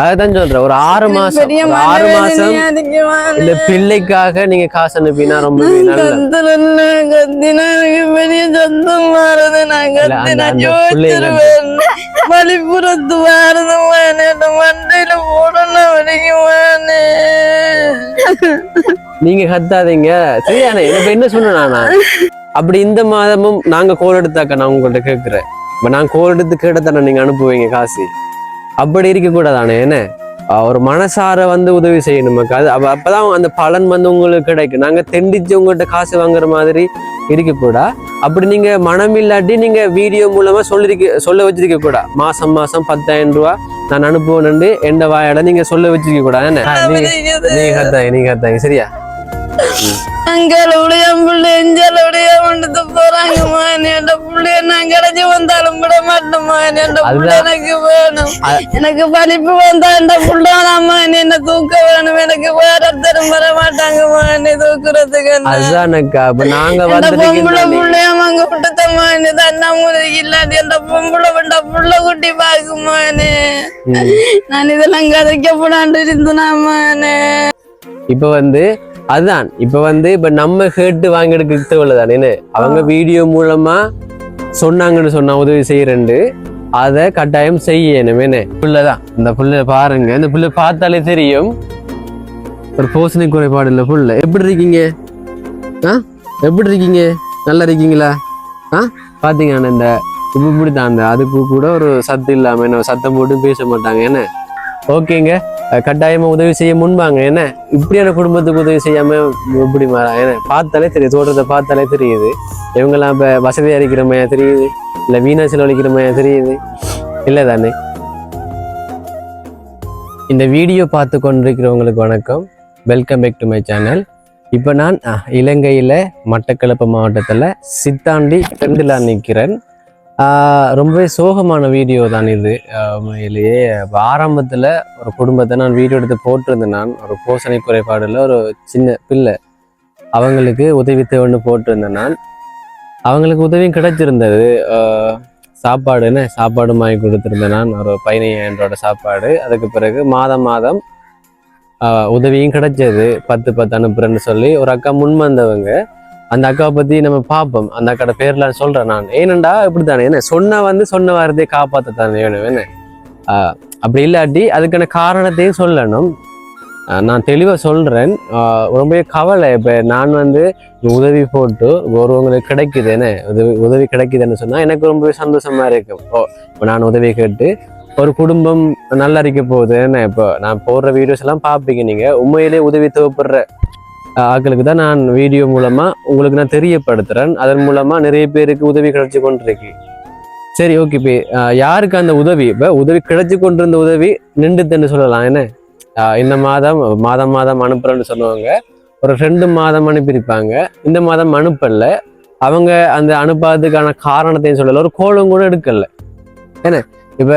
அதான் சொல்றேன் ஒரு 6 மாசம் இந்த பிள்ளைக்காக நீங்க காசு அனுப்பினா ரொம்ப வழிபுறத்து வாரது மண்டையில போடணும் நீங்க கத்தாதீங்க சரியானே இப்ப என்ன சொன்னா அப்படி இந்த மாதமும் நாங்க கோல் எடுத்தாக்க நான் உங்கள்ட்ட கேட்கிறேன் இப்ப நான் கோல் எடுத்து கேட்டதானே நீங்க அனுப்புவீங்க காசு அப்படி இருக்க கூடாதானே என்ன ஒரு மனசார வந்து உதவி செய்யணும் அது அப்பதான் அந்த பலன் வந்து உங்களுக்கு கிடைக்கும் நாங்க தெண்டிச்சு உங்கள்கிட்ட காசு வாங்குற மாதிரி இருக்கக்கூடா அப்படி நீங்க மனம் இல்லாட்டி நீங்க வீடியோ மூலமா சொல்ல வச்சிருக்க கூடா மாசம் 10,000 ரூபாய் நான் அனுப்புவேன்னு எந்த வாயால நீங்க சொல்ல வச்சிருக்க கூடா என்ன நீங்க கத்தாங்க சரியா அங்களுடைய பிள்ளை எஞ்சலுடைய கொண்டு போறாங்கம்மா என் பிள்ளைய நான் கிடைச்சி வந்தாலும் விட மாட்டோம்மா என் பிள்ளை எனக்கு வேணும் எனக்கு படிப்பு வந்தா என் பிள்ளைதாம்மா என்ன தூக்க வேணும் எனக்கு வேற ஒருத்தரும் வர மாட்டாங்கம்மா என்னை தூக்குறதுக்கு பொம்பளை பிள்ளைய அங்க விட்டுத்தம்மா என்ன தன்னா முறைக்கு இல்லாட்டி என் பொம்பளை விட்ட புள்ள குட்டி பாக்குமா நான் இதெல்லாம் கதைக்கப்படாண்டு இருந்தனாம்மா இப்ப வந்து அதுதான் இப்ப நம்ம கேட்டு வாங்கி எடுக்க தேவைதானே அவங்க வீடியோ மூலமா சொன்னாங்கன்னு சொன்னா உதவி செய்யறேன்னு அதை கட்டாயம் செய்யணும் என்ன புள்ளதான் இந்த புள்ள பாருங்க இந்த புள்ள பார்த்தாலே தெரியும் ஒரு போஷணை குறைபாடு இல்ல புள்ள எப்படி இருக்கீங்க எப்படி இருக்கீங்க நல்லா இருக்கீங்களா பாத்தீங்க இந்த இப்படித்தான் அந்த அதுக்கு கூட ஒரு சத்து இல்லாம என்ன சத்தம் போட்டு பேச மாட்டாங்க என்ன ஓகேங்க கட்டாயமா உதவி செய்ய முன்பாங்க என்ன இப்படியான குடும்பத்துக்கு உதவி செய்யாம இப்படி மாறா ஏன்னா பார்த்தாலே தெரியுது தோட்டத்தை பார்த்தாலே தெரியுது இவங்கெல்லாம் இப்ப வசதியா இருக்கிற மையா தெரியுது இல்ல வீணா செலவழிக்கிற மையா தெரியுது இல்ல தானே இந்த வீடியோ பார்த்து கொண்டிருக்கிறவங்களுக்கு வணக்கம் welcome back to my channel இப்ப நான் இலங்கையில மட்டக்களப்பு மாவட்டத்துல சித்தாண்டி பெருந்திலா நிற்கிறேன் ரொம்பவே சோகமான வீடியோ தான் இது உண்மையிலேயே ஆரம்பத்தில் ஒரு குடும்பத்தை நான் வீடியோ எடுத்து போட்டிருந்தேன் நான் ஒரு போஷணை குறைபாடில் ஒரு சின்ன பிள்ளை அவங்களுக்கு உதவி தேவைன்னு போட்டிருந்தேன் நான் அவங்களுக்கு உதவியும் கிடைச்சிருந்தது சாப்பாடு வாங்கி கொடுத்துருந்தேன் நான் ஒரு 15,000 ரூபாய் சாப்பாடு அதுக்கு பிறகு மாதம் உதவியும் கிடைச்சது 10 அனுப்புறேன்னு சொல்லி ஒரு அக்கா முன் வந்தவங்க அந்த அக்காவை பத்தி நம்ம பார்ப்போம் அந்த அக்காட பேர்ல சொல்றேன் நான் ஏனண்டா இப்படித்தானே என்ன சொன்ன வாரத்தையே காப்பாற்றத்தானே வேணும் என்ன அப்படி இல்லாட்டி அதுக்கான காரணத்தையும் சொல்லணும் நான் தெளிவாக சொல்றேன் ரொம்ப கவலை இப்போ நான் உதவி போட்டு ஒருவங்களுக்கு கிடைக்குது என்ன உதவி கிடைக்குதுன்னு சொன்னா எனக்கு ரொம்பவே சந்தோஷமா இருக்கும் இப்போ நான் உதவி கேட்டு ஒரு குடும்பம் நல்லா இருக்க போகுது என்ன இப்போ நான் போடுற வீடியோஸ் எல்லாம் பார்ப்பீங்க நீங்க உண்மையிலே உதவி தேவைப்படுற ஆக்களுக்கு தான் நான் வீடியோ மூலமா உங்களுக்கு நான் தெரியப்படுத்துறேன் அதன் மூலமா நிறைய பேருக்கு உதவி கிடைச்சு கொண்டிருக்கு சரி ஓகே இப்போ யாருக்கு அந்த உதவி இப்போ உதவி கிடைச்சு கொண்டிருந்த உதவி நின்றுதுன்னு சொல்லலாம் என்ன இந்த மாதம் அனுப்புறேன்னு சொல்லுவாங்க ஒரு 2 மாதம் அனுப்பியிருப்பாங்க இந்த மாதம் அனுப்பல அவங்க அந்த அனுப்பாததுக்கான காரணத்தையும் சொல்லல ஒரு கோலம் கூட எடுக்கல என்ன இப்ப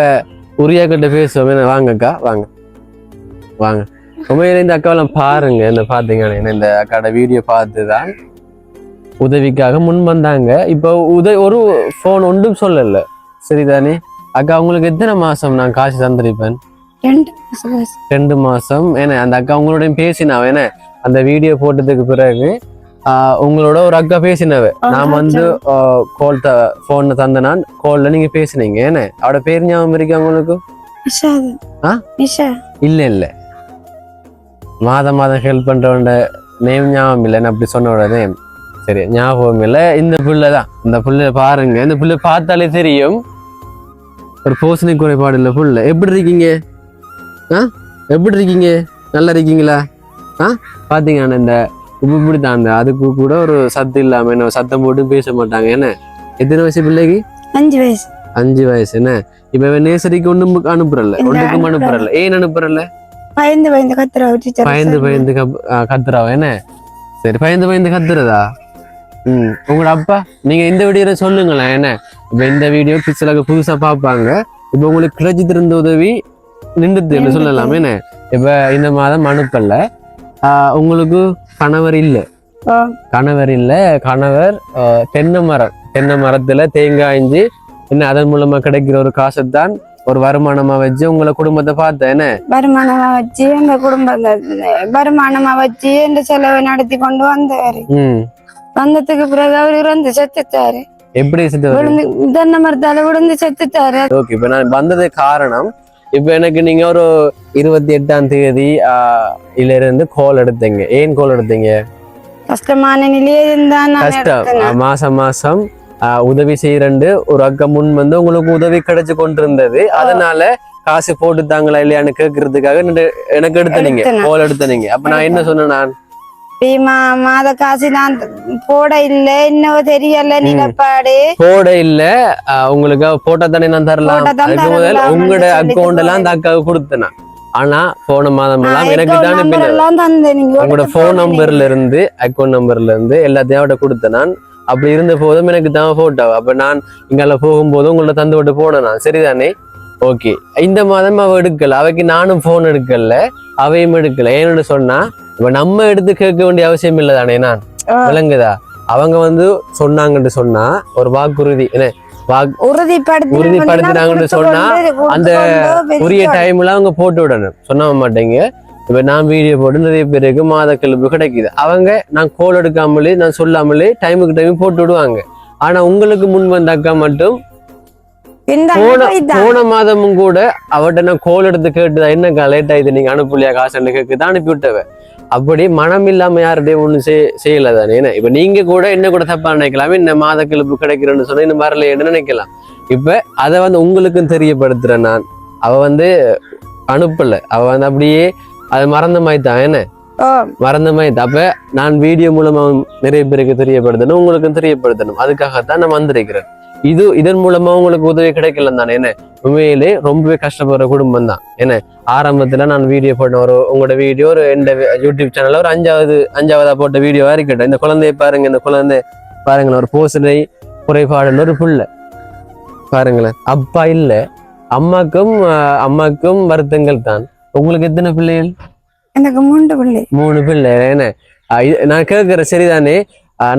உரியா கிட்ட பேசுவோம் என்ன வாங்கக்கா வாங்க உண்மையில இந்த அக்காவெல்லாம் பாருங்க என்ன பாத்தீங்கன்னா இந்த அக்காவோட வீடியோ பார்த்துதான் உதவிக்காக முன் வந்தாங்க இப்போ ஒரு போன் ஒன்றும் சொல்லல சரிதானே அக்கா உங்களுக்கு எத்தனை மாசம் நான் காசு தந்திருப்பேன் 2 மாசம் ஏன்னா அந்த அக்கா உங்களோட பேசினாவ என்ன அந்த வீடியோ போட்டதுக்கு பிறகு உங்களோட ஒரு அக்கா பேசினவ நான் போன் தந்த நான் கோல்ல நீங்க பேசினீங்க என்ன அவட பேர் ஞாபகம் இருக்கா உங்களுக்கு இல்ல மாதம் ஹெல்ப் பண்றவண்ட நேம் ஞாபகம் இல்லைன்னு அப்படி சொன்னோட நேம் சரி ஞாபகம் இல்லை இந்த புள்ளதான் இந்த புள்ள பாருங்க இந்த புள்ள பார்த்தாலே தெரியும் ஒரு போஷணை குறைபாடு இல்லை புள்ள எப்படி இருக்கீங்க எப்படி இருக்கீங்க நல்லா இருக்கீங்களா பாத்தீங்கன்னா இந்த இப்படித்தான் அந்த அதுக்கு கூட ஒரு சத்து இல்லாம என்ன சத்தம் போட்டு பேச மாட்டாங்க என்ன எத்தனை வயசு பிள்ளைக்கு 5 வயசு என்ன இப்ப நேசரிக்கு ஒண்ணுக்கு அனுப்புறல ஒன்றுக்கும் அனுப்புறல ஏன் அனுப்புறல பயந்து கத்துறாவ என்ன சரி பயந்து கத்துறதா உங்களோட அப்பா நீங்க இந்த வீடியோ சொல்லுங்களேன் என்ன இப்ப இந்த வீடியோ பிக்சலாக புதுசா பாப்பாங்க இப்ப உங்களுக்கு கிடைச்சிட்டு இருந்த உதவி நின்றுதுன்னு சொல்லலாமே என்ன இப்ப இந்த மாதம் அனுப்பல உங்களுக்கு கணவர் இல்ல கணவர் தென்னை மரத்துல தேங்காய் என்ன அதன் மூலமா கிடைக்கிற ஒரு காசைத்தான் ஒரு வருமானமா வச்சு உங்களை குடும்பத்தை பார்த்தேன் என்ன வருமானமா வச்சு எங்க வருமானமா வச்சு இந்த செலவை நடத்தி கொண்டு வந்தாரு. வந்ததுக்கு பிறகு அவரு இறந்து செத்துட்டாரு. எப்படி விழுந்து தென்னை மரத்தால விழுந்து செத்துட்டாரு. ஓகே, இப்ப நான் வந்தது காரணம் இப்ப எனக்கு நீங்க ஒரு 28ஆம் தேதி இருந்து கோல் எடுத்தீங்க. ஏன் கோல் எடுத்தீங்க? கஷ்டமான நிலையே இருந்தான். கஷ்டம் மாசம் உதவி செய்யறண்டு ஒரு அக்கா முன் வந்து உங்களுக்கு உதவி கிடைச்சு கொண்டிருந்தது. அதனால காசு போட்டுத்தாங்களா இல்லையான்னு கேட்கறதுக்காக எனக்கு எடுத்தனீங்க, கோல் எடுத்தனீங்க. அப்ப நான் என்ன சொன்னேன், நான் மாத காசு நான் போட இல்ல, இன்னும் தெரியல நிலப்பாடு போட இல்ல. உங்களுக்கு போட்டா தானே நான் தரலாம். அதுக்கு முதல் உங்களோட அக்கௌண்ட் எல்லாம் அந்த அக்காவுக்கு கொடுத்தேன். ஆனா போன மாதம் எல்லாம் எனக்கு தான் உங்களோட போன் நம்பர்ல இருந்து அக்கௌண்ட் நம்பர்ல இருந்து எல்லாத்தையும் அவட கொடுத்தேன். நான் அப்படி இருந்த போதும் எனக்கு தான் போட்டோ. அப்ப நான் இங்கால போகும்போதும் உங்களை தந்து விட்டு போனேன் நான். சரிதானே? ஓகே, இந்த மாதம் அவ எடுக்கல. அவைக்கு நானும் போன் எடுக்கல, அவையும் எடுக்கல. ஏன்னு சொன்னா இப்ப நம்ம எடுத்து கேட்க வேண்டிய அவசியம் இல்லை தானே. நான் விளங்குதா? அவங்க வந்து சொன்னாங்கன்னு சொன்னா ஒரு வாக்குறுதி என்ன உறுதிப்படுத்தினாங்கன்னு சொன்னா அந்த உரிய டைம்ல அவங்க போட்டு விடணும். சொன்ன மாட்டேங்க. இப்ப நான் வீடியோ போட்டு நிறைய பேருக்கு மாத கழிப்பு கிடைக்குது. அவங்க நான் கோல் எடுக்காமலே நான் சொல்லாமலே டைமுக்கு டைம் போட்டு விடுவாங்க. ஆனா உங்களுக்கு முன் வந்த அக்கா மட்டும் போன மாதமும் கூட அவட்ட நான் கோல் எடுத்து கேட்டுதான் என்னக்கா லேட் ஆயிடுது நீங்க அனுப்பலையா காசுன்னு கேக்குதான் அனுப்பி விட்டவ. அப்படி மனம் இல்லாம யார்கிட்டையும் ஒண்ணு செய்யல தானே. ஏன்னா இப்ப நீங்க கூட என்ன கூட தப்பா நினைக்கலாம், இந்த மாத கிளப்பு கிடைக்கிறேன்னு சொன்னா இன்னும் வரலையேன்னு நினைக்கலாம். இப்ப அதை வந்து உங்களுக்கும் தெரியப்படுத்துறேன் நான். அவ வந்து அனுப்பல, அவ வந்து அப்படியே அது மறந்த மாதிரி தான். என்ன மறந்த மாதிரி தான். அப்ப நான் வீடியோ மூலமா நிறைய பேருக்கு தெரியப்படுத்தணும், உங்களுக்கும் தெரியப்படுத்தணும். அதுக்காகத்தான் நான் வந்திருக்கிறேன். இதன் மூலமா உங்களுக்கு உதவி கிடைக்கல தானே. என்ன உண்மையிலே ரொம்பவே கஷ்டப்படுற குடும்பம் தான். என்ன ஆரம்பத்துல நான் வீடியோ போட்டேன், உங்களோட வீடியோ ஒரு எந்த யூடியூப் சேனல்ல ஒரு அஞ்சாவதா போட்ட வீடியோவா இருக்கட்டும். இந்த குழந்தைய பாருங்க, இந்த குழந்தை பாருங்களேன், ஒரு போசனை குறைபாடுன்னு ஒரு புள்ள பாருங்களேன். அப்பா இல்ல, அம்மாக்கும் வருத்தங்கள் தான். உங்களுக்கு எத்தனை பிள்ளைகள்? எனக்கு 3 பிள்ளை. என்ன நான் கேட்கிறேன், சரிதானே?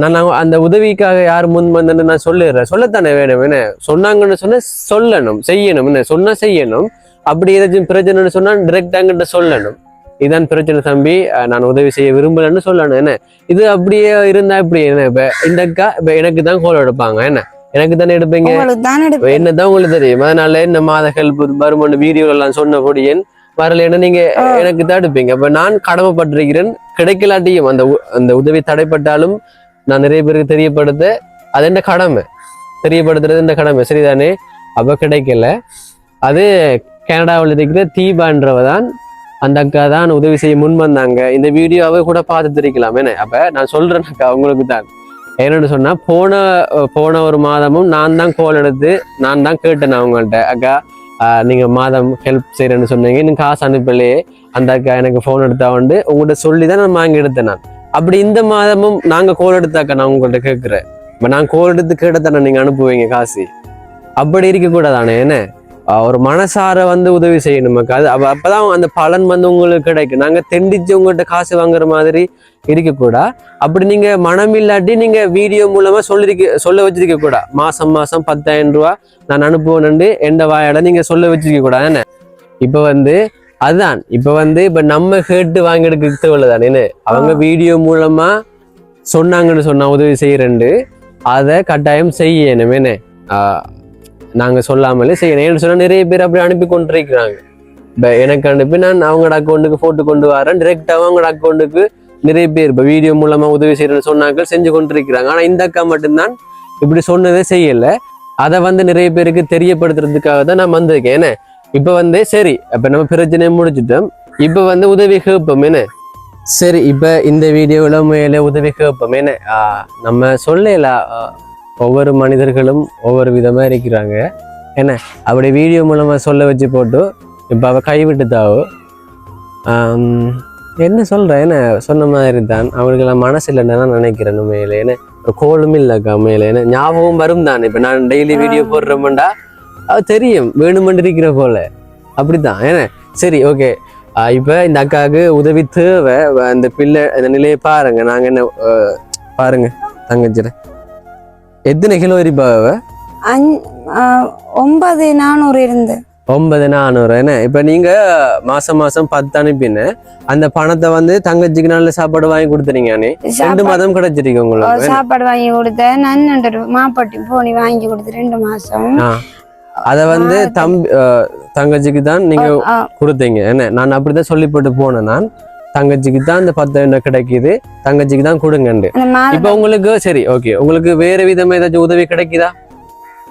நான் அந்த உதவிக்காக யார் முன் வந்து நான் சொல்லத்தானே வேணும். என்ன சொன்னாங்கன்னு சொன்னா சொல்லணும், செய்யணும். என்ன சொன்னா செய்யணும். அப்படி ஏதாச்சும் பிரச்சனைன்னு சொன்னா டிரெக்டாங்கிட்ட சொல்லணும். இதான் பிரச்சனை தம்பி, நான் உதவி செய்ய விரும்பலன்னு சொல்லணும். என்ன இது அப்படியே இருந்தா இப்படி என்ன இப்ப இந்த அக்கா இப்ப எனக்கு தான் கோல் எடுப்பாங்க. என்ன எனக்கு தானே எடுப்பீங்க, என்னதான் உங்களுக்கு தெரியும். அதனால இந்த மாத ஹெல்ப் வருமான வீடியோ எல்லாம் சொன்னபடியேன் வரலன்னு நீங்க எனக்கு தான் எடுப்பீங்க. அப்ப நான் கடமைப்பட்டிருக்கிறேன். கிடைக்கலாட்டியும் அந்த உதவி தடைப்பட்டாலும் நான் நிறைய பேருக்கு தெரியப்படுத்த அது என்ன கடமை, தெரியப்படுத்துறது இந்த கடமை. சரிதானே? அப்ப கிடைக்கல. அது கனடாவில் இருக்கிற தீபான்றவ தான், அந்த அக்கா தான் உதவி செய்ய முன் வந்தாங்க. இந்த வீடியோவை கூட பார்த்து தெரிக்கலாம். என்ன அப்ப நான் சொல்றேன் அக்கா உங்களுக்கு தான். என்னன்னு சொன்னா போன ஒரு மாதமும் நான் தான் கோல் எடுத்து நான் தான் கேட்டேன் அவங்கள்ட்ட, அக்கா நீங்க மாதம் ஹெல்ப் செய்யறேன்னு சொன்னீங்க, நீங்க காசு அனுப்பலையே. அந்த அக்கா எனக்கு போன் எடுத்தா வந்து உங்கள்கிட்ட சொல்லிதான் நான் வாங்கி எடுத்தேன். நான் அப்படி இந்த மாதமும் நாங்க கோல் எடுத்தாக்கா நான் உங்கள்கிட்ட கேட்கிறேன். நான் கோல் எடுத்து கேட்டதானே நீங்க அனுப்புவீங்க காசு. அப்படி இருக்க கூடாதானே. என்ன ஒரு மனசார வந்து உதவி செய்யணும் மக்கா. அது அப்பதான் அந்த பலன் வந்து உங்களுக்கு கிடைக்கும். நாங்க தெண்டிச்சு உங்கள்கிட்ட காசு வாங்குற மாதிரி இருக்கக்கூடா. அப்படி நீங்க மனம் இல்லாட்டி நீங்க வீடியோ மூலமா சொல்ல வச்சிருக்க கூடா. மாசம் 10,000 ரூபா நான் அனுப்புவேன்னு எந்த வாயாட நீங்க சொல்ல வச்சிருக்க கூடா. என்ன இப்ப வந்து அதுதான் இப்ப நம்ம கேட்டு வாங்கி எடுக்க தேவைதானே. என்ன அவங்க வீடியோ மூலமா சொன்னாங்கன்னு சொன்னா உதவி செய்யறேன்னு அதை கட்டாயம் செய்யணும். என்ன நாங்க சொல்லாமலே செய்யணும். ஏன்னு சொன்னா நிறைய பேர் அப்படி அனுப்பி கொண்டிருக்கிறாங்க. எனக்கு அனுப்பி நான் அவங்களோட அக்கௌண்ட்டுக்கு போட்டு கொண்டு வரேன். டிரெக்டாக அவங்களோட அக்கௌண்ட்டுக்கு நிறைய பேர் இப்ப வீடியோ மூலமா உதவி செய்யறேன்னு சொன்னாங்க, செஞ்சு கொண்டிருக்கிறாங்க. ஆனா இந்த அக்கா மட்டும்தான் இப்படி சொன்னதே செய்யல. அதை வந்து நிறைய பேருக்கு தெரியப்படுத்துறதுக்காக தான் நான் வந்திருக்கேன். என்ன இப்ப வந்து சரி, அப்ப நம்ம பிரச்சனையை முடிச்சுட்டோம். இப்ப வந்து உதவி கேட்போம். என்ன சரி, இப்ப இந்த வீடியோல மேல உதவி கேட்போம். என்ன நம்ம சொல்லலாம், ஒவ்வொரு மனிதர்களும் ஒவ்வொரு விதமா இருக்கிறாங்க. என்ன அப்படி வீடியோ மூலமா சொல்ல வச்சு போட்டு இப்ப அவ கைவிட்டுதாவோ என்ன சொல்றேன். என்ன சொன்ன மாதிரி தான் அவங்களுக்கெல்லாம் மனசு இல்லைன்னு நான் நினைக்கிறேன். மேல என்ன ஒரு கோலும் இல்லக்கா மேல என்ன ஞாபகம் வரும் தான். இப்ப நான் டெய்லி வீடியோ போடுறோம்டா அது தெரியும், வேணுமென்று இருக்கிற போல அப்படித்தான். ஏன்னா சரி, ஓகே. இப்ப இந்த அக்காவுக்கு உதவி தேவை. அந்த பிள்ளை அந்த நிலையை பாருங்க. நாங்க என்ன பாருங்க, தங்கச்சிட எத்தனை கிலோ இருப்பா? 9,400 இருந்து 9,400 என்ன இப்ப நீங்க மாசம் 10 அனுப்பின அந்த பணத்தை வந்து தங்கச்சிக்கு நல்ல சாப்பாடு வாங்கி கொடுத்துறீங்க 2 மாதம் கிடைச்சிருக்கு உங்களுக்கு சாப்பாடு வாங்கி கொடுத்தேன் நான் மாப்பாட்டி போனி வாங்கி கொடுத்து 2 மாசம் அத வந்து தங்கச்சிக்கு தான் நீங்க கொடுத்தீங்க என்ன நான் அப்படிதான் சொல்லி போட்டு போனேன் நான் தங்கச்சிக்கு தான் இந்த 10,000 கிடைக்குது தங்கச்சிக்கு தான் கொடுங்கண்டு இப்ப உங்களுக்கு சரி ஓகே உங்களுக்கு வேற விதமா ஏதாச்சும் உதவி கிடைக்குதா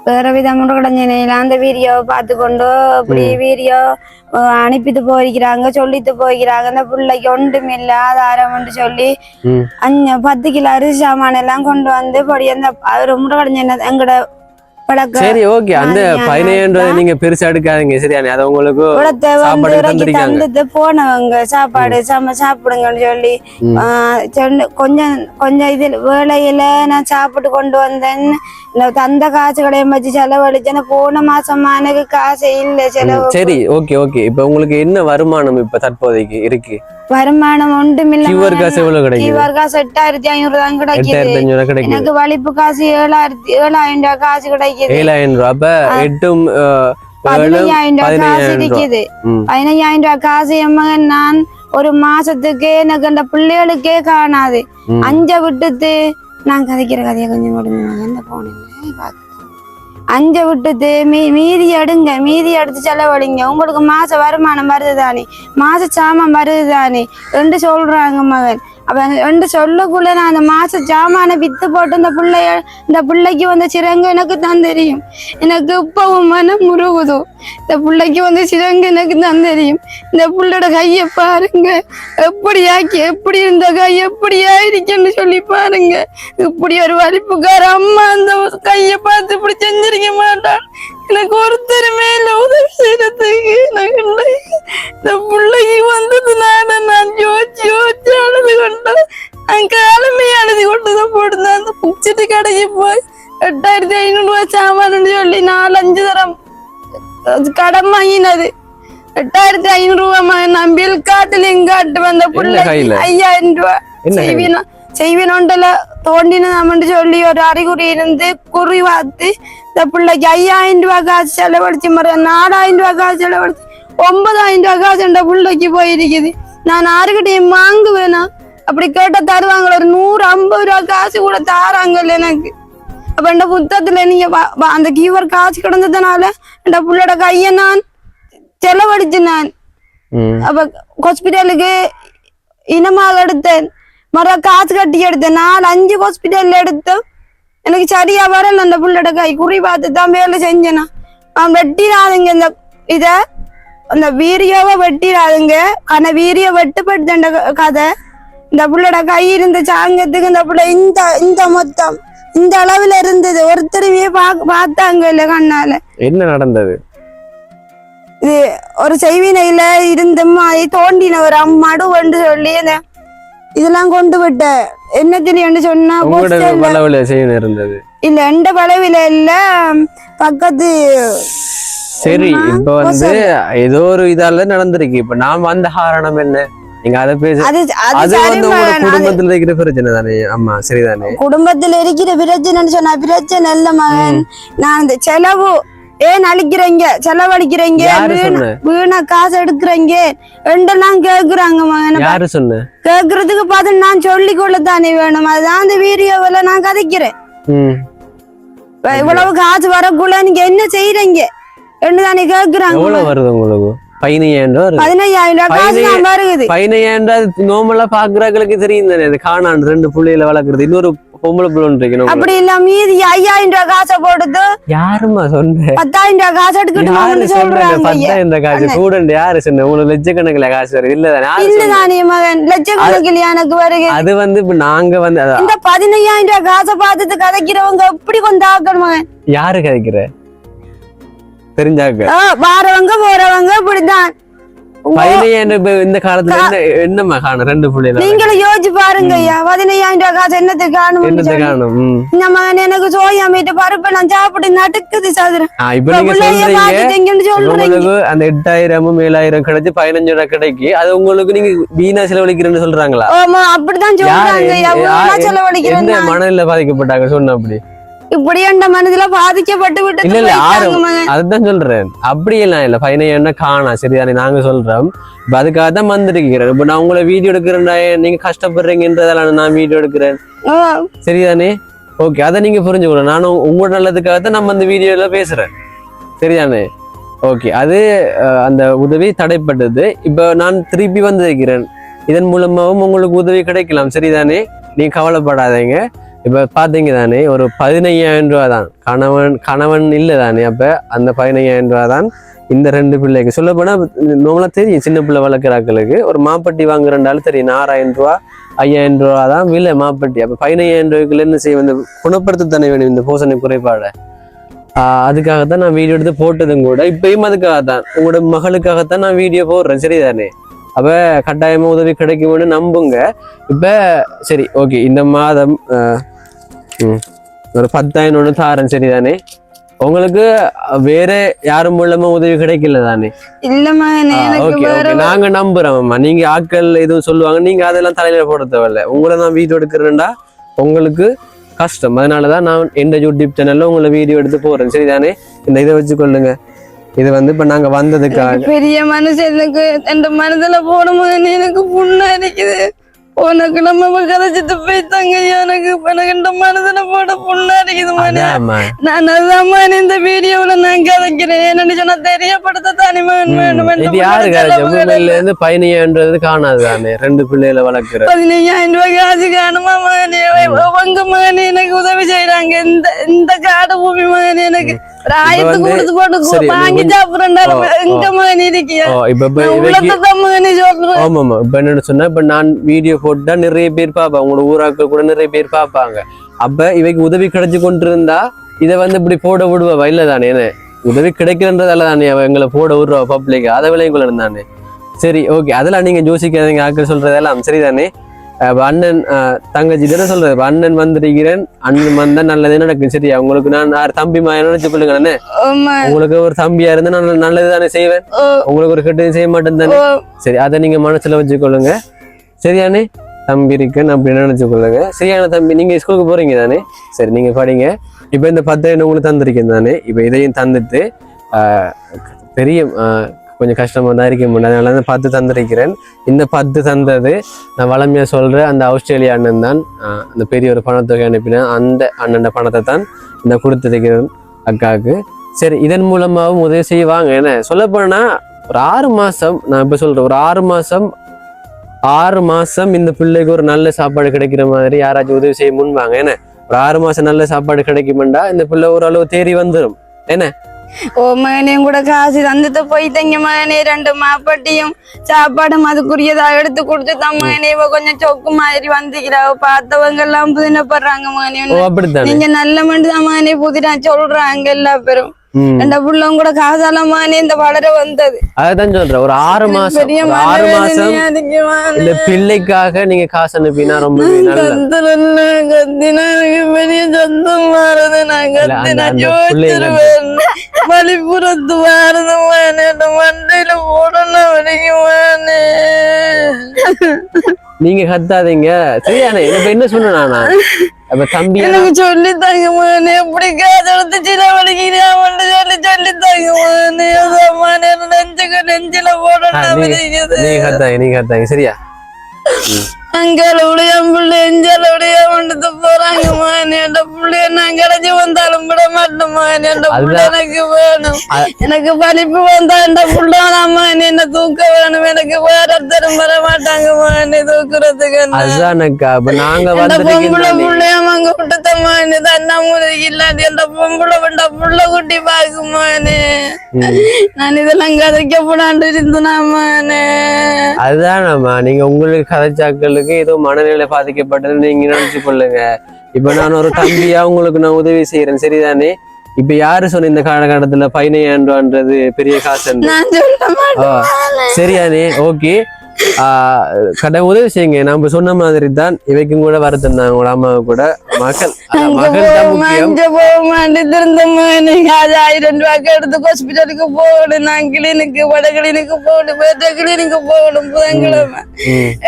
வேற விதம் கிடைஞ்ச அந்த வீடியோவை பார்த்து கொண்டு இப்படி வீடியோ அனுப்பிட்டு போயிருக்கிறாங்க சொல்லிட்டு போயிருக்கிறாங்க அந்த பிள்ளைக்கு ஒன்றும் இல்ல ஆதாரம் சொல்லி 10 கிலோ அரிசி சாமான எல்லாம் கொண்டு வந்து படி அந்த அவர் முறை கிடைஞ்ச எங்கட சரி ஓகே அந்த 15,000 நீங்க பெருசா எடுக்காதீங்க சரியா அது உங்களுக்கு தந்துட்டு போனவங்க சாப்பாடு சாப்பிடுங்கன்னு சொல்லி கொஞ்சம் இது வேலையில நான் சாப்பிட்டு கொண்டு வந்தேன் தந்த காசு கடையை வச்சு செலவழிச்சேன் போன மாசமா எனக்கு காசு இல்ல செலவு சரி ஓகே ஓகே இப்ப உங்களுக்கு என்ன வருமானம் இப்ப தற்போதைக்கு இருக்கு வருமானம் ஒன்றுமில்ல கியூஆர் காசு எவ்வளவு கிடைக்குது கியூஆர் காசு 8,500 தான் கிடைக்குது எனக்கு வலிப்பு காசு 7,000 ரூபாய் காசு கிடைக்குது 7,000 ரூபாய் அப்ப 15,000 ரூபாய் காசு இருக்குது 15,000 ரூபாய் காசு எம்மகன் நான் ஒரு மாசத்துக்கு எனக்கு அந்த பிள்ளைகளுக்கே காணாது 5 விட்டுட்டு நான் கதைக்கிற கதையை கொஞ்சம் முடிஞ்சு போனேன் 5 விட்டுட்டு மீதி எடுங்க மீதி எடுத்து செலவழிங்க உங்களுக்கு மாச வருமானம் வருது தானே மாச சாமான் வருது தானே ரெண்டு சொல்றாங்க மகன் அப்ப ரெண்டு சொல்லக்குள்ள நான் அந்த மாச சாமான வித்து போட்டு இந்த பிள்ளைக்கு வந்த சிறங்கு எனக்கு தான் தெரியும் எனக்கு இப்பவும் மனம் முருகுதோ இந்த பிள்ளைக்கு வந்த சிறங்கு எனக்கு தான் தெரியும் இந்த பிள்ளையோட கையை பாருங்க எப்படி ஆக்கி எப்படி இருந்த கை எப்படி ஆயிருக்குன்னு சொல்லி பாருங்க இப்படி ஒரு வலிப்புக்கார அம்மா அந்த கையை பார்த்து இப்படி செஞ்சிருக்க மாட்டான் எனக்கு ஒருத்தருமே இல்லை உதவி செய்யறதுக்கு இந்த பிள்ளைக்கு வந்ததுனால நான் யோசிச்சு அழுது கொண்டேன் நான் காலமே அழுது கொண்டுதான் போட்டுதான் அந்த புக்சிட்டு கடைக்கு போய் 8,500 ரூபாய் சாமான்னு சொல்லி 4-5 தரம் கடன் வாங்கினது 8,500 ரூபாய் நான் பில் காட்டுலையும் காட்டு வந்த பிள்ளை 5,000 ரூபாய் செய்வினோண்டல தோண்டினு சொல்லி ஒரு அறிகுறி இருந்து குறி பார்த்து இந்த பிள்ளைக்கு 5,000 ரூபாய் காசு செலவழிச்சு முறை 4,000 ரூபாய் காசு செலவழிச்சு 9,000 ரூபாய் காசு என்ற பிள்ளைக்கு போயிருக்குது நான் யாருக்கிட்டையும் வாங்குவேனா அப்படி கேட்ட தருவாங்க ஒரு 150 ரூபாய் காசு கூட தாராங்கல்ல எனக்கு அப்ப இந்த புத்தகத்துல நீங்க அந்த கீவர் காசு கிடந்ததுனால இந்த பிள்ளையோட கைய நான் செலவழிச்சு நான் அப்ப ஹாஸ்பிட்டலுக்கு இனமாக எடுத்தேன் மறு காசு கட்டி எடுத்தேன் 4-5 ஹாஸ்பிட்டல்ல எடுத்தேன் எனக்கு சரியா வரல அந்த புள்ளோட கை குறி பார்த்து தான் வேலை செஞ்சேனா வெட்டிடாதுங்க இந்த இத அந்த வீரியோவை வெட்டிடாதுங்க ஆனா வீரியோ வெட்டுப்படுத்த கதை இந்த புள்ளோட கை இருந்த சாங்கத்துக்கு இந்த புள்ள இந்த மொத்தம் இந்த அளவுல இருந்தது ஒருத்தருமே பார்த்தாங்க இல்ல கண்ணால என்ன நடந்தது இது ஒரு செய்வினையில இருந்த மாதிரி தோண்டின ஒரு அம்மாடு கொண்டு சொல்லி அந்த இதெல்லாம் கொண்டு விட்ட என்ன தெரியும் சொன்னா இருந்தது இல்ல எந்த வளவில இல்ல பக்கத்து சரி இப்ப வந்து ஏதோ ஒரு இதால நடந்திருக்கு இப்ப நான் வந்த காரணம் என்ன நீங்க அதை பேச அது வந்து உங்க குடும்பத்துல இருக்கிற பிரச்சனை தானே ஆமா சரிதானே குடும்பத்துல இருக்கிற பிரச்சனைன்னு சொன்னா பிரச்சனை இல்ல மகன் நான் இந்த செலவு ஏன் அழிக்கிறீங்க செலவழிக்கிறீங்க வீணா காசு எடுக்கிறீங்க ரெண்டெல்லாம் கேக்குறாங்க மகன் யாரு சொன்ன கேக்குறதுக்கு பார்த்து நான் சொல்லி கொள்ளத்தானே வேணும் அதுதான் அந்த வீடியோவில நான் கதைக்கிறேன் இவ்வளவு காசு வரக்குள்ள நீங்க என்ன செய்யறீங்க தானே கேக்குறாங்க எவ்வளவு வருது உங்களுக்கு 15,000 ரூபாய் வருது 15,000 நோமலா பாக்குறவங்களுக்கு தெரியும் தானே காணான் 2 புள்ளையில வளர்க்கறது இன்னொரு பொம்பளை புள்ள அப்படி இல்ல மீதி 5,000 ரூபாய் காசை போடுது யாருமா சொன்ன 10,000 ரூபாய் காசு எடுக்கிட்டு சொல்றாங்க 10,000 காசு கூட யாரு சொன்ன உங்களுக்கு லட்சக்கணக்கில் காசு வருது இல்லதானே மகன் லட்சக்கணக்கில் எனக்கு வருது அது வந்து இப்ப நாங்க வந்து இந்த 15,000 ரூபாய் காசை பார்த்துட்டு கதைக்கிறவங்க எப்படி கொஞ்சம் ஆக்கணும் மகன் யாரு கதைக்கிற தெரிஞ்சாக்க வாரவங்க போறவங்க இப்படிதான் 15,000 இந்த காலத்துல என்னமா காணும் 2 பிள்ளைங்க நீங்களும் யோசிச்சு பாருங்க ஐயா 15,000 ரூபாய் காசு என்னத்துக்கு காணும் இந்த மகன் எனக்கு சோயா மீட்டு பருப்பு நான் சாப்பிட்டு நட்டுக்குது சாதுரன் இப்ப நீங்க சொல்றீங்க அந்த 8,000 7,000 கிடைச்சு 15 ரூபாய் கிடைக்கு அது உங்களுக்கு நீங்க வீணா செலவழிக்கிறேன்னு சொல்றாங்களா ஆமா அப்படிதான் சொல்றாங்க செலவழிக்கிறேன் மனநிலை பாதிக்கப்பட்டாங்க சொன்ன அப்படி இப்படி என்ற மனதுல பாதிக்கப்பட்டு விட்டு இல்ல இல்ல போயிட்டாங்க மகன். அதுதான் சொல்றேன். அப்படி எல்லாம் இல்ல 15 காணா சரிதானே நாங்க சொல்றோம். இப்ப அதுக்காக தான் வந்திருக்கிறேன். இப்ப நான் உங்களை வீடியோ எடுக்கிறேன்டா நீங்க கஷ்டப்படுறீங்கன்றதால நான் வீடியோ எடுக்கிறேன் ஓ, சரிதானே. ஓகே அதை நீங்க புரிஞ்சுக்கணும். நானும் உங்களோட நல்லதுக்காக தான் நம்ம அந்த வீடியோல பேசுறேன் சரிதானே. ஓகே அது அந்த உதவி தடைப்பட்டது. இப்ப நான் திருப்பி வந்திருக்கிறேன். இதன் மூலமாகவும் உங்களுக்கு உதவி கிடைக்கலாம் சரிதானே. நீங்க கவலைப்படாதீங்க. இப்ப பாத்தீங்க தானே ஒரு 15,000 ரூபா தான். கணவன் இல்லை தானே. அப்ப அந்த 15,000 ரூபா தான் இந்த 2 பிள்ளைக்கு. சொல்ல போனா நம்மளா தெரியும் சின்ன பிள்ளை வளர்க்குறாக்களுக்கு ஒரு மாப்பட்டி வாங்குறண்டாலும் தெரியும் 6,000 ரூபா 5,000 ரூபா தான் விலை மாப்பட்டி. அப்ப 15,000 ரூபாய்க்குள்ள என்ன செய்ய வந்து குணப்படுத்த தானே வேணும் இந்த போஷணை குறைபாடை. அதுக்காகத்தான் நான் வீடியோ எடுத்து போட்டதும் கூட. இப்பயும் அதுக்காகத்தான் உங்களோட மகளுக்காகத்தான் நான் வீடியோ போடுறேன் சரிதானே. அப்ப கட்டாயமா உதவி கிடைக்கும்னு நம்புங்க. இப்ப சரி ஓகே இந்த மாதம் ஒரு 10,000 தாரன் சரிதானே. உங்களுக்கு வேற யாரும் மூலமா உதவி கிடைக்கல தானே. இல்ல மகன் எனக்கு ஓகே வேற ஓகே நாங்க நம்புறோம்மா. நீங்க ஆட்கள் எதுவும் சொல்லுவாங்க நீங்க அதெல்லாம் தலையில போட தேவையில்ல. உங்களை நான் வீடியோ எடுக்கிறேன்டா உங்களுக்கு கஷ்டம். அதனாலதான் நான் எந்த யூடியூப் சேனல்ல உங்களை வீடியோ எடுத்து போறேன் சரிதானே. இந்த இதை வச்சுக்கொள்ளுங்க. இது வந்து இப்ப நாங்க வந்ததுக்காக பெரிய மனுஷனுக்கு என் மனதுல போடும்போது எனக்கு புண்ணா இருக்குது. உனக்கு நம்ம கதைச்சிட்டு போய்த்தாங்க எனக்கு இந்த மனதுல போட புண்ணா இருக்குது மகனே. அதாம்மா. நான் அதான் இந்த வீடியோல நான் கதைக்கிறேன். என்னன்னு சொன்னா தெரியப்படுத்த தானே வேணும். இது யாரு கரைச்ச இருந்து 15,000 காணாது தானே. 2 பிள்ளைகளை வளர்க்குற 15,000 ரூபாய் காசு காணுமா மகனே. உங்க மகனே எனக்கு உதவி செய்யறாங்க. இந்த காடு பூமி மகனே எனக்கு ஒரு 1000 கொடுத்து போட்டு வாங்கி சாப்பிடுறாலும் எங்க மகன் இருக்கியா. மகனே சொல்றேன். ஆமாமா இப்ப என்னன்னு சொன்னா இப்ப நான் வீடியோ போட்டா நிறைய பேர் பாப்பாங்க. உங்களோட ஊராக்கள் கூட நிறைய பேர் பாப்பாங்க. அப்ப இவைக்கு உதவி கிடைச்சு கொண்டு இருந்தா இதை வந்து இப்படி போட விடுவா இல்ல தானே. உதவி கிடைக்கிறன்றதால தானே அவ எங்களை போட விடுறா பப்ளிக். அதை விலையும் கொள்ள இருந்தானே. சரி ஓகே அதெல்லாம் நீங்க யோசிக்காதீங்க. ஆக்கள் சொல்றதெல்லாம் சரிதானே. அண்ணன் தங்கச்சி தானே சொல்றது. அண்ணன் வந்திருக்கிறேன். அண்ணன் வந்தா நல்லதே நடக்கும் சரியா. உங்களுக்கு நான் தம்பி மாய நினைச்சு கொள்ளுங்க. உங்களுக்கு ஒரு தம்பியா இருந்தா நான் நல்லது தானே செய்வேன். உங்களுக்கு ஒரு கெட்டது செய்ய மாட்டேன் தானே. சரி அதை நீங்க மனசுல வச்சுக்கொள்ளுங்க சரியானே. தம்பி இருக்குன்னு அப்படின்னு நினைச்சுக்கொள்ளுங்க சரியான. தம்பி நீங்க ஸ்கூலுக்கு போறீங்க தானே. சரி நீங்க படிங்க. இப்ப இந்த 10,000 உங்களுக்கு தந்திருக்கேன் தானே. இப்ப இதையும் தந்துட்டு தெரியும் கொஞ்சம் கஷ்டமா தான் இருக்க முடியும். அதனால தான் 10 தந்திருக்கிறேன். இந்த 10 தந்தது நான் வளமையா சொல்ற அந்த ஆஸ்திரேலியா அண்ணன் தான் அந்த பெரிய ஒரு பணத்தொகை அனுப்பினேன். அந்த அண்ணன் பணத்தை தான் இந்த கொடுத்துருக்கிறேன் அக்காவுக்கு. சரி இதன் மூலமாகவும் உதவி செய்வாங்க. என்ன சொல்ல போனா ஒரு 6 மாசம் நான் இப்ப சொல்றேன் ஒரு 6 மாசம் இந்த பிள்ளைக்கு ஒரு நல்ல சாப்பாடு கிடைக்கிற மாதிரி யாராச்சும் உதவி செய்ய முன்வாங்க. என்ன ஒரு 6 மாசம் நல்ல சாப்பாடு கிடைக்குமெண்டா இந்த பிள்ளை ஓரளவு தேறி வந்துடும். என்ன ஓ மகனையும் கூட காசு தந்துட்டு போயிட்டீங்க மகனே. 2 மாப்பட்டியும் சாப்பாடும் அதுக்குரியதா எடுத்து கொடுத்து தான் மகனே. கொஞ்சம் சொக்கு மாதிரி வந்துக்கிறா. பார்த்தவங்க எல்லாம் புதினப்படுறாங்க மகனே. நீங்க நல்ல மட்டும் தான் மகனே புதினா சொல்றாங்க எல்லா பேரும். இந்த புள்ளம் கூட காசால மகனே இந்த வளர வந்தது. அதான் சொல்றேன் ஒரு 6 மாசம் இந்த பிள்ளைக்காக நீங்க காசு அனுப்பினா ரொம்ப பெரிய சொந்தம் மாறுது. நான் கத்தினா யோசிச்சிருவேன். வழிபுறத்து மாறுது மகனே. மண்டையில போடணும் வரைக்கும் நீங்க கத்தாதீங்க சரியானே. எனக்கு என்ன சொன்ன நானா அப்ப தம்பி எனக்கு சொல்லித்தாங்க மகனே. எப்படி காசு எடுத்து சில வலிக்கிறேன் சொல்லித்தாங்க மகனே. நெஞ்சில போடணும். நீங்க கத்தாங்க சரியா. அங்காலுடைய பிள்ளை எஞ்சாலுடைய கொண்டு போறாங்க மகனே. என் பிள்ளைய நான் கிடைச்சி வந்தாலும் விட மாட்டேன் மகனே. என் பிள்ளை எனக்கு வேணும். எனக்கு பழிப்பு வந்தா என் பிள்ளை மகனே என்ன தூக்க வேணும். எனக்கு வேற ஒருத்தரும் வர மாட்டாங்க மகனே தூக்குறதுக்கு. அதுதானக்கா இப்ப நாங்க பொம்பளை பிள்ளைய அங்க விட்டுத்த மகனே. தன்னா முறைக்கு இல்லாட்டி என் பொம்பளை வேண்ட புள்ள குட்டி பாக்கு மகனே. நான் இதெல்லாம் கதைக்கப்படாண்டு இருந்தேனா மகனே. அதுதானம்மா நீங்க உங்களுக்கு கதைச்சாக்களுக்கு ஏதோ மனநிலை பாதிக்கப்பட்டது நீங்க நினைச்சு கொள்ளுங்க. இப்ப நான் ஒரு தம்பியா உங்களுக்கு நான் உதவி செய்யறேன் சரிதானே. இப்ப யாரு சொன்ன இந்த காலகட்டத்துல 15,000 ரூபான்றது பெரிய காசு சரியானே. ஓகே கடை உதவி செய்யுங்க. நம்ம சொன்ன மாதிரி தான் இவைக்கும் கூட வருத்தந்தாங்க உங்களோட அம்மாவை கூட. மகள் தான் முக்கியம். திருந்தம்மா நீங்க அது 1000 ரூபாய்க்கு எடுத்து ஹாஸ்பிட்டலுக்கு போகணும். நான் கிளினிக்கு வட கிளினிக்கு போகணும், வேற்ற கிளினிக்கு போகணும் புதன்கிழமை.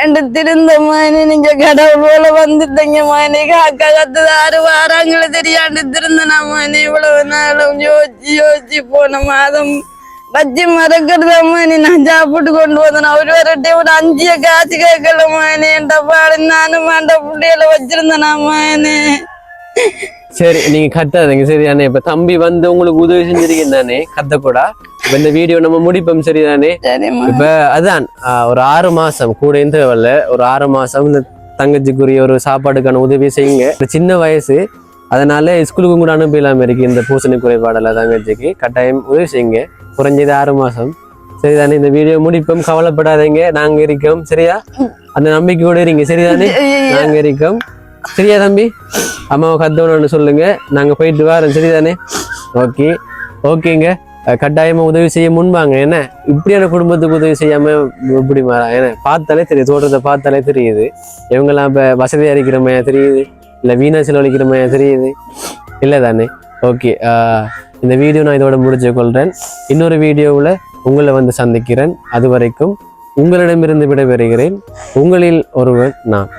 என்று திருந்தம்மா நீங்க கடவுள் போல வந்துட்டீங்கம்மா. நீங்க அக்கா கத்து 6 வாரங்களை தெரியாண்டு திருந்தனாம்மா. நீ இவ்வளவு நாளும் யோசிச்சு போன மாதம் பச்சி மறக்கிறதாம்மா. நீ நான் சாப்பிட்டு கொண்டு வந்தேன். ஒரு வரட்டே ஒரு 5 காசு கேட்கலம்மா. நீ என்ட பாடு நானும் அந்த பிள்ளையில வச்சிருந்தேனாம்மா. சரி நீங்க கத்தாதீங்க சரிதானே. இப்ப தம்பி வந்து உங்களுக்கு உதவி செஞ்சிருக்கீங்க தானே, கத்தக்கூடா. இப்ப இந்த வீடியோ நம்ம முடிப்போம் சரிதானே. இப்ப அதான் ஒரு 6 மாசம் கூட தேவையில்ல, ஒரு 6 மாசம் இந்த தங்கச்சிக்குரிய ஒரு சாப்பாடுக்கான உதவி செய்யுங்க. சின்ன வயசு, அதனால ஸ்கூலுக்கும் கூட அனுப்பிடலாம இருக்கு. இந்த பூசணி குறைபாடல தங்கச்சிக்கு கட்டாயம் உதவி செய்யுங்க. குறைஞ்சது 6 மாசம் சரிதானே. இந்த வீடியோ முடிப்போம், கவலைப்படாதீங்க, நாங்க இருக்கோம் சரியா. அந்த நம்பிக்கையோட இருங்க சரிதானே, நாங்க இருக்கோம் சரியா தம்பி. அம்மாவை கத்தவனு சொல்லுங்க, நாங்க போயிட்டு வரோம் சரிதானே. ஓகேங்க. கட்டாயமா உதவி செய்ய முன்பாங்க. என்ன இப்படியான குடும்பத்துக்கு உதவி செய்யாம இப்படி மாறா? ஏன்னா பார்த்தாலே தெரியுது, தோட்டத்தை பார்த்தாலே தெரியுது. இவங்கெல்லாம் இப்ப வசதியா இருக்கிறமையா தெரியுது, இல்ல வீணா செலவழிக்கிறமையா தெரியுது, இல்லை தானே. ஓகே, இந்த வீடியோ நான் இதோட முடிச்சு கொள்றேன். இன்னொரு வீடியோவில் உங்களை வந்து சந்திக்கிறேன். அது வரைக்கும் உங்களிடமிருந்து விடைபெறுகிறேன். உங்களில் ஒருவன் நான்.